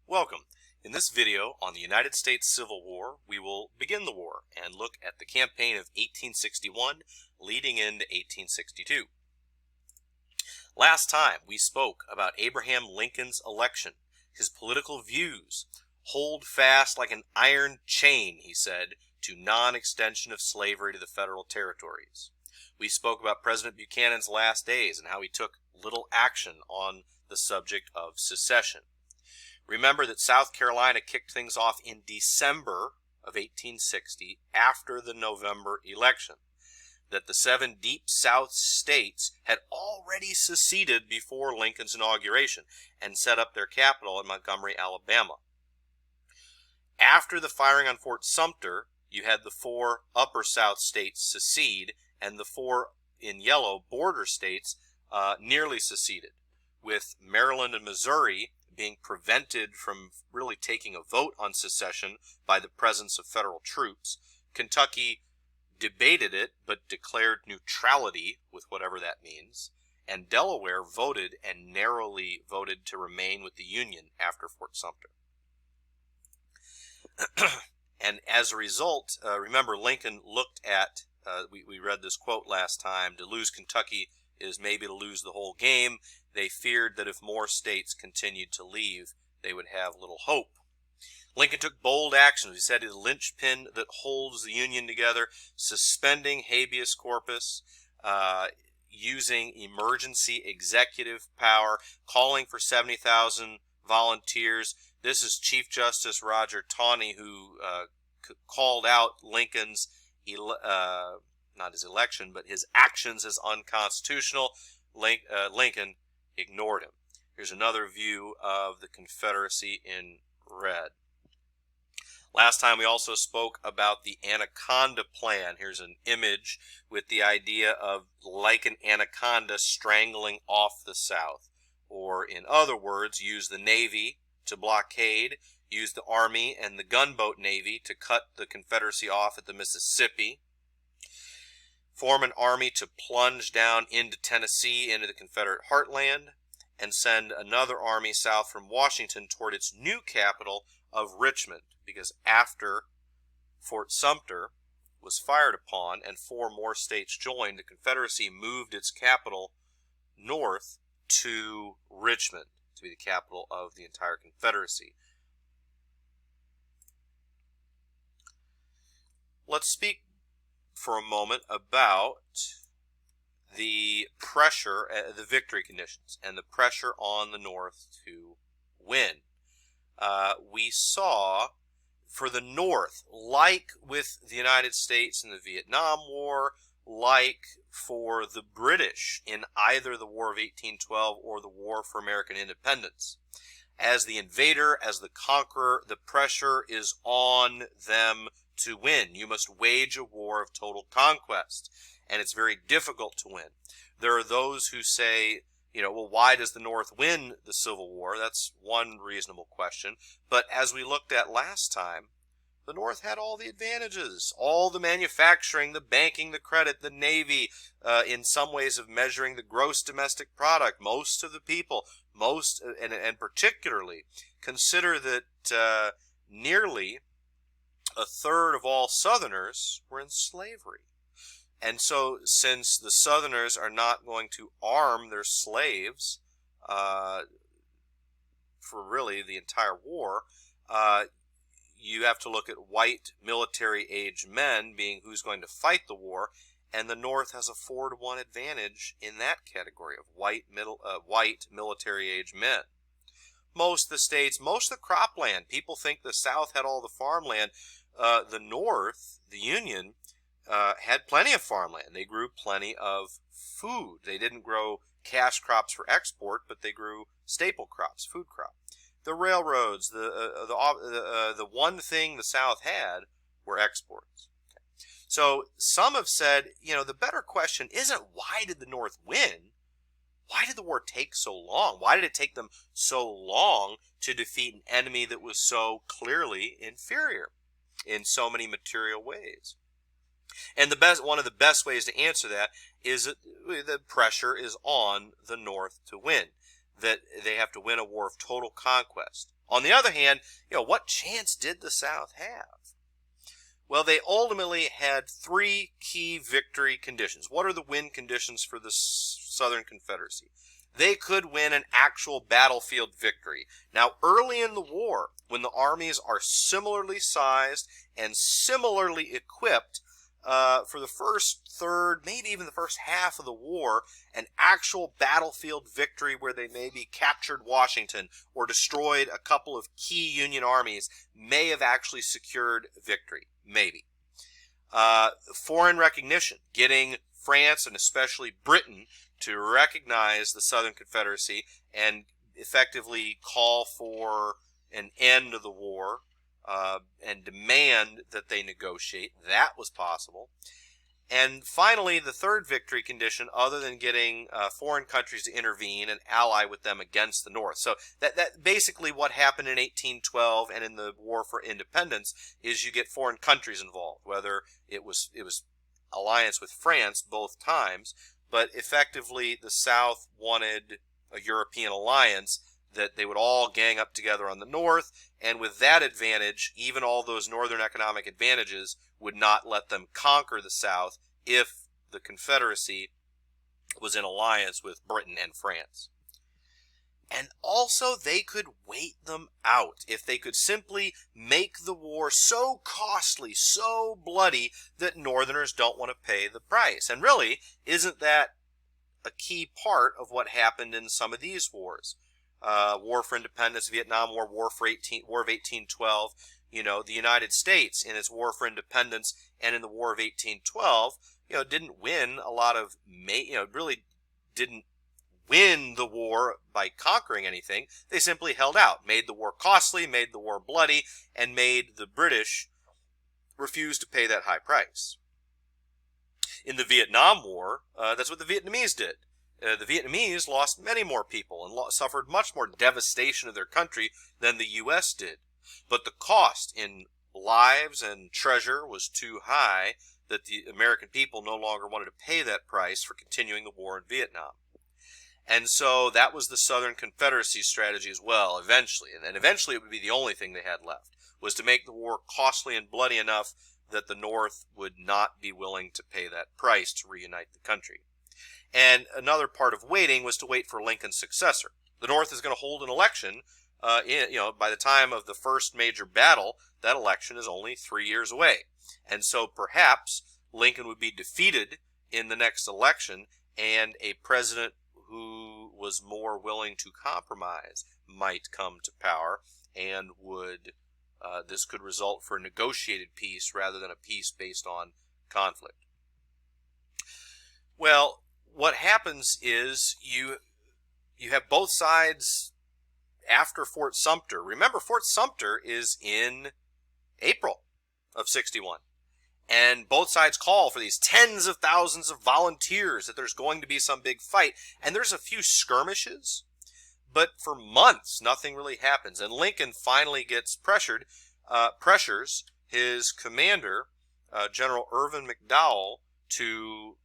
Welcome. In this video on the United States Civil War, we will begin the war and look at the campaign of 1861 leading into 1862. Last time we spoke about Abraham Lincoln's election, his political views. Hold fast like an iron chain, he said, to non-extension of slavery to the federal territories. We spoke about President Buchanan's last days and how he took little action on the subject of secession. Remember that South Carolina kicked things off in December of 1860 after the November election. That the 7 Deep South states had already seceded before Lincoln's inauguration and set up their capital in Montgomery, Alabama. After the firing on Fort Sumter, you had the 4 Upper South states secede, and the 4 in yellow border states nearly seceded, with Maryland and Missouri being prevented from really taking a vote on secession by the presence of federal troops. Kentucky debated it but declared neutrality, with whatever that means, and Delaware voted and narrowly voted to remain with the Union after Fort Sumter. And as a result, remember, Lincoln looked at, we read this quote last time, to lose Kentucky is maybe to lose the whole game. They feared that if more states continued to leave, they would have little hope. Lincoln took bold actions. He said the linchpin that holds the Union together, suspending habeas corpus, using emergency executive power, calling for 70,000 volunteers. This is Chief Justice Roger Taney who called out Lincoln's, not his election, but his actions as unconstitutional. Lincoln ignored him. Here's another view of the Confederacy in red. Last time we also spoke about the Anaconda Plan. Here's an image with the idea of like an anaconda strangling off the South. Or in other words, use the Navy to blockade, use the Army and the gunboat Navy to cut the Confederacy off at the Mississippi, form an army to plunge down into Tennessee, into the Confederate heartland, and send another army south from Washington toward its new capital of Richmond, because after Fort Sumter was fired upon and 4 more states joined, the Confederacy moved its capital north to Richmond to be the capital of the entire Confederacy. Let's speak for a moment about the pressure, the victory conditions, and the pressure on the North to win. We saw for the North, like with the United States in the Vietnam War, like for the British in either the War of 1812 or the War for American Independence, as the invader, as the conqueror, the pressure is on them to win. You must wage a war of total conquest, and it's very difficult to win. There are those who say, well, why does the North win the Civil War? That's one reasonable question. But as we looked at last time, the North had all the advantages, all the manufacturing, the banking, the credit, the Navy, in some ways of measuring the gross domestic product. Most of the people, and particularly, consider that nearly a third of all Southerners were in slavery. And so, since the Southerners are not going to arm their slaves for really the entire war, you have to look at white military-age men being who's going to fight the war, and the North has a 4-to-1 advantage in that category of white military-age men. Most of the states, most of the cropland, people think the South had all the farmland. The North, the Union, had plenty of farmland. They grew plenty of food. They didn't grow cash crops for export, but they grew staple crops, food crops. The railroads, the one thing the South had were exports. Okay. So some have said, the better question isn't why did the North win? Why did the war take so long? Why did it take them so long to defeat an enemy that was so clearly inferior in so many material ways? And one of the best ways to answer that is that the pressure is on the North to win, that they have to win a war of total conquest. On the other hand, what chance did the South have? Well, they ultimately had three key victory conditions. What are the win conditions for the Southern Confederacy? They could win an actual battlefield victory. Now, early in the war, when the armies are similarly sized and similarly equipped, for the first third, maybe even the first half of the war, an actual battlefield victory where they maybe captured Washington or destroyed a couple of key Union armies may have actually secured victory. Maybe. Foreign recognition, getting France and especially Britain to recognize the Southern Confederacy and effectively call for an end of the war and demand that they negotiate. That was possible. And finally, the third victory condition, other than getting foreign countries to intervene and ally with them against the North. So that basically what happened in 1812 and in the War for Independence is you get foreign countries involved, whether it was alliance with France both times, but effectively the South wanted a European alliance that they would all gang up together on the North, and with that advantage, even all those Northern economic advantages would not let them conquer the South if the Confederacy was in alliance with Britain and France. And also, they could wait them out if they could simply make the war so costly, so bloody, that Northerners don't want to pay the price. And really, isn't that a key part of what happened in some of these wars? War for Independence, Vietnam War, War of 1812. The United States in its War for Independence and in the War of 1812, didn't win a lot of, really didn't win the war by conquering anything. They simply held out, made the war costly, made the war bloody, and made the British refuse to pay that high price. In the Vietnam War, that's what the Vietnamese did. The Vietnamese lost many more people and suffered much more devastation of their country than the U.S. did. But the cost in lives and treasure was too high that the American people no longer wanted to pay that price for continuing the war in Vietnam. And so that was the Southern Confederacy's strategy as well, eventually. And eventually it would be the only thing they had left, was to make the war costly and bloody enough that the North would not be willing to pay that price to reunite the country. And another part of waiting was to wait for Lincoln's successor. The North is going to hold an election. By the time of the first major battle, that election is only 3 years away. And so perhaps Lincoln would be defeated in the next election, and a president who was more willing to compromise might come to power, and this could result for a negotiated peace rather than a peace based on conflict. Well, what happens is you have both sides after Fort Sumter. Remember, Fort Sumter is in April of 61. And both sides call for these tens of thousands of volunteers, that there's going to be some big fight. And there's a few skirmishes, but for months nothing really happens. And Lincoln finally gets pressures his commander, General Irvin McDowell, to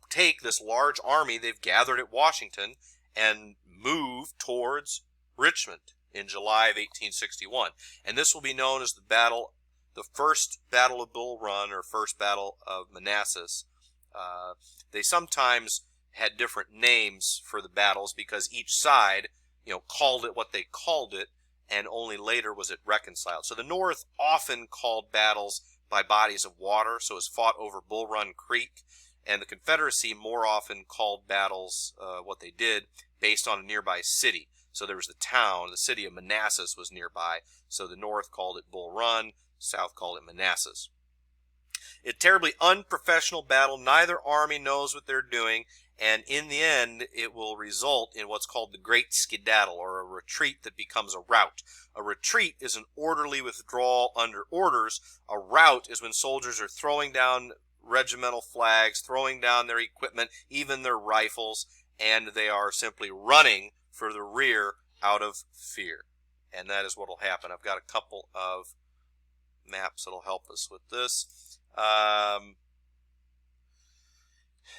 take this large army they've gathered at Washington and move towards Richmond in July of 1861. And this will be known as the first Battle of Bull Run, or first Battle of Manassas. They sometimes had different names for the battles because each side, called it what they called it, and only later was it reconciled. So the North often called battles by bodies of water, so it was fought over Bull Run Creek. And the Confederacy more often called battles, what they did, based on a nearby city. So there was the city of Manassas was nearby. So the North called it Bull Run, South called it Manassas. It's a terribly unprofessional battle. Neither army knows what they're doing. And in the end, it will result in what's called the Great Skedaddle, or a retreat that becomes a rout. A retreat is an orderly withdrawal under orders. A rout is when soldiers are throwing down regimental flags, throwing down their equipment, even their rifles, and they are simply running for the rear out of fear. And that is what will happen. I've got a couple of maps that will help us with this.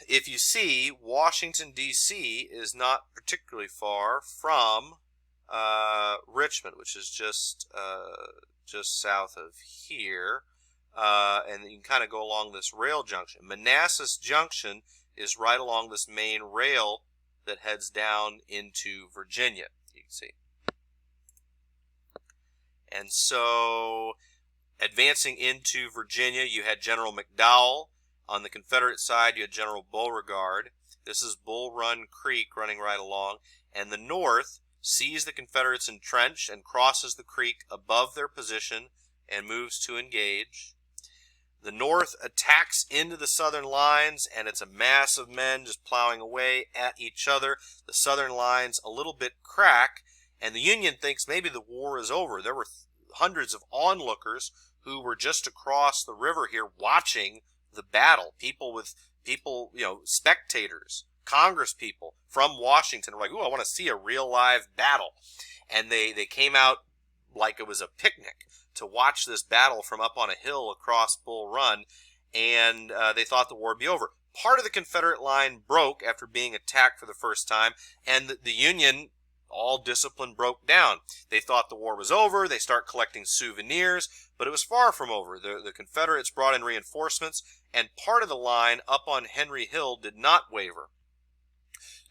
If you see, Washington, D.C. is not particularly far from Richmond, which is just south of here, and you can kind of go along this rail junction. Manassas Junction is right along this main rail that heads down into Virginia, you can see. And so, advancing into Virginia, you had General McDowell. On the Confederate side, you had General Beauregard. This is Bull Run Creek running right along. And the North sees the Confederates entrenched and crosses the creek above their position and moves to engage. The North attacks into the Southern lines, and it's a mass of men just plowing away at each other. The Southern lines a little bit crack, and the Union thinks maybe the war is over. There were hundreds of onlookers who were just across the river here watching the battle. People, spectators, Congress people from Washington were like, ooh, I want to see a real live battle. And they came out like it was a picnic to watch this battle from up on a hill across Bull Run, and they thought the war would be over. Part of the Confederate line broke after being attacked for the first time, and the Union, all discipline, broke down. They thought the war was over. They start collecting souvenirs, but it was far from over. The Confederates brought in reinforcements, and part of the line up on Henry Hill did not waver.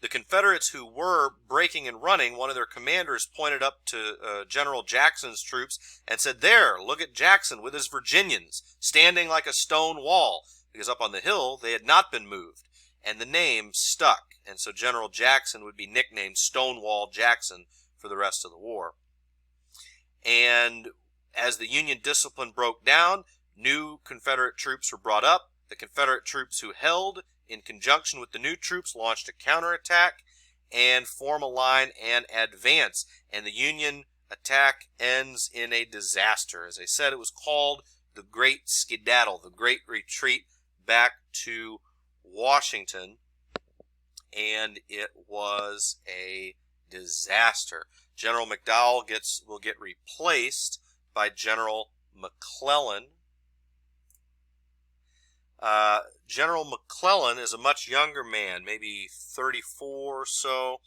The Confederates who were breaking and running, one of their commanders pointed up to General Jackson's troops and said, there, look at Jackson with his Virginians, standing like a stone wall, because up on the hill they had not been moved. And the name stuck, and so General Jackson would be nicknamed Stonewall Jackson for the rest of the war. And as the Union discipline broke down, new Confederate troops were brought up. The Confederate troops who held, in conjunction with the new troops, launched a counterattack and form a line and advance. And the Union attack ends in a disaster. As I said, it was called the Great Skedaddle, the Great Retreat back to Washington, and it was a disaster. General McDowell will get replaced by General McClellan. General McClellan is a much younger man, maybe 34 or so,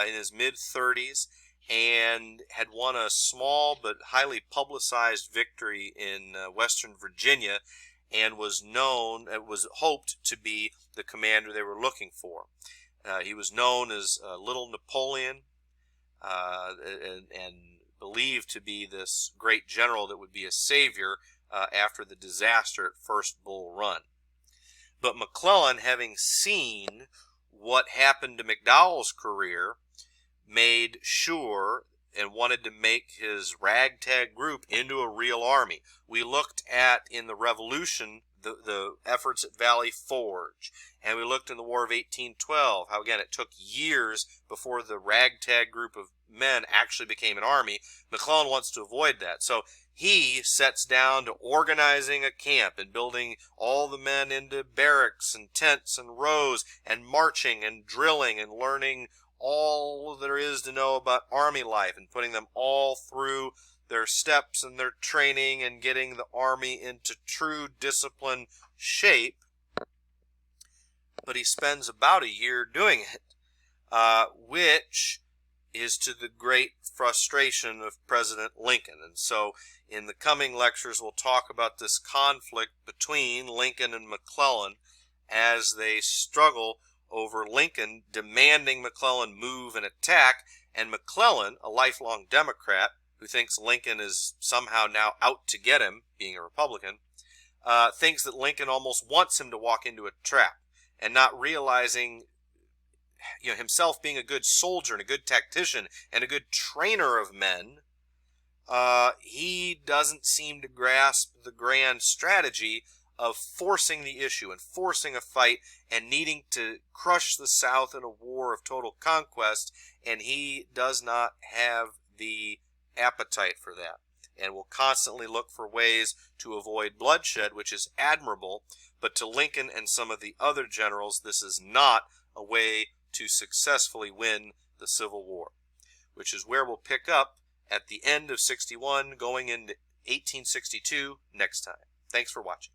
in his mid-30s, and had won a small but highly publicized victory in Western Virginia, and was hoped to be the commander they were looking for. He was known as Little Napoleon, and believed to be this great general that would be a savior after the disaster at First Bull Run. But McClellan, having seen what happened to McDowell's career, made sure and wanted to make his ragtag group into a real army. We looked at, in the Revolution, the efforts at Valley Forge, and we looked in the War of 1812, how, again, it took years before the ragtag group of men actually became an army. McClellan wants to avoid that. So he sets down to organizing a camp and building all the men into barracks and tents and rows and marching and drilling and learning all there is to know about army life and putting them all through their steps and their training and getting the army into true discipline shape. But he spends about a year doing it, which is to the great frustration of President Lincoln. And so in the coming lectures, we'll talk about this conflict between Lincoln and McClellan as they struggle over Lincoln demanding McClellan move and attack, and McClellan, a lifelong Democrat who thinks Lincoln is somehow now out to get him, being a Republican, thinks that Lincoln almost wants him to walk into a trap, and not realizing, himself being a good soldier and a good tactician and a good trainer of men, he doesn't seem to grasp the grand strategy of forcing the issue and forcing a fight and needing to crush the South in a war of total conquest, and he does not have the appetite for that, and will constantly look for ways to avoid bloodshed, which is admirable, but to Lincoln and some of the other generals, this is not a way to successfully win the Civil War, which is where we'll pick up at the end of 61, going into 1862 next time. Thanks for watching.